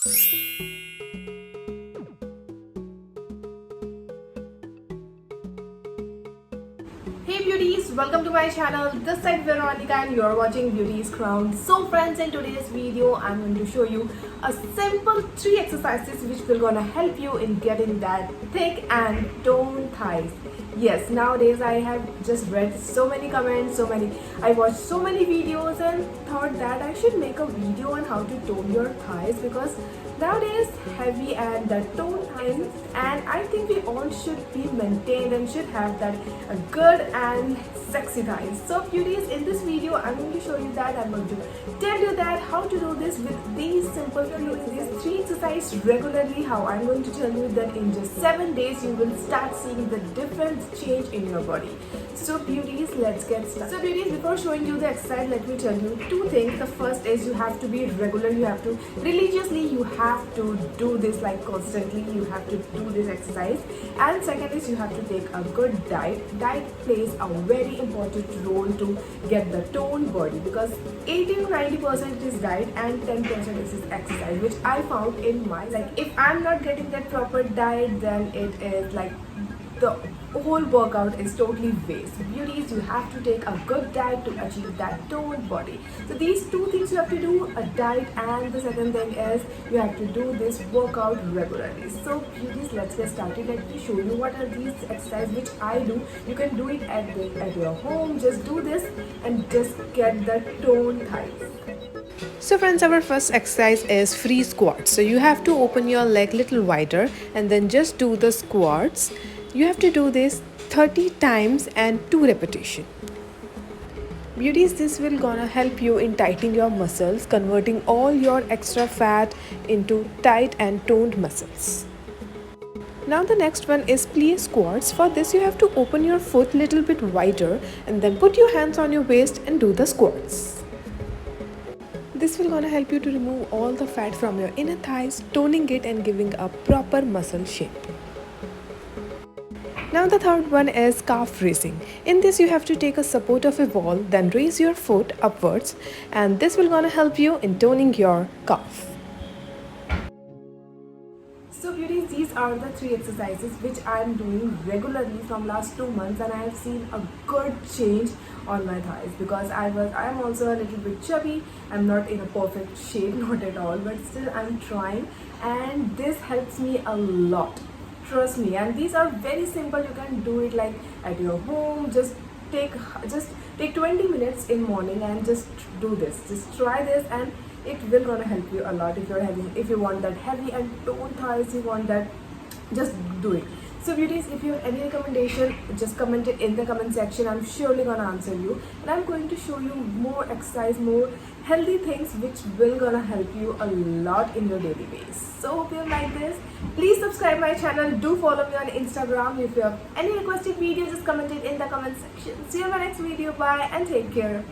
Hey beauties, welcome to my channel. This side Veronica and you're watching Beauties Crown. So friends, in today's video I'm going to show you a simple 3 exercises which will gonna help you in getting that thick and toned thighs. Yes, nowadays I have just read so many comments, I watched so many videos and thought that I should make a video on how to tone your thighs, because nowadays heavy and the tone thighs, and I think we all should be maintained and should have that good and sexy thighs. So beauties, in this video I'm going to show you that I'm going to tell you that how to do this with these simple these 3 exercises regularly, how I'm going to tell you that in just 7 days you will start seeing the difference change in your body. So beauties, let's get started. So beauties, before showing you the exercise, let me tell you 2 things. The first is you have to be regular, you have to religiously, you have to do this like constantly, you have to do this exercise. And second is you have to take a good diet. Diet plays a very important role to get the toned body, because 80 to 90% is diet and 10% is exercise, which I found in my, like, if I'm not getting that proper diet, then it is like the whole workout is totally waste. Beauties, you have to take a good diet to achieve that toned body. So these 2 things you have to do, a diet, and the second thing is you have to do this workout regularly. So beauties, let's get started. Let me show you what are these exercises which I do. You can do it at your home. Just do this and just get the toned thighs. So friends, our first exercise is free squats. So you have to open your leg little wider and then just do the squats. You have to do this 30 times and 2 repetitions. Beauties, this will gonna help you in tightening your muscles, converting all your extra fat into tight and toned muscles. Now the next one is plie squats. For this you have to open your foot little bit wider and then put your hands on your waist and do the squats. This will gonna help you to remove all the fat from your inner thighs, toning it and giving a proper muscle shape. Now the third one is calf raising. In this you have to take a support of a wall, then raise your foot upwards, and this will gonna help you in toning your calf. So beauties, these are the 3 exercises which I am doing regularly from last 2 months, and I have seen a good change on my thighs, because I am also a little bit chubby. I'm not in a perfect shape, not at all, but still I'm trying, and this helps me a lot. Trust me. And these are very simple. You can do it like at your home. Just take 20 minutes in morning and just do this. Just try this and it will gonna help you a lot. If you want that heavy and toned thighs, you want that, just do it. So beauties, if you have any recommendation, just comment it in the comment section. I'm surely gonna answer you, and I'm going to show you more exercise, more healthy things which will gonna help you a lot in your daily base. So hope you like this. Please subscribe my channel. Do follow me on Instagram. If you have any requested video, just comment it in the comment section. See you in my next video. Bye and take care.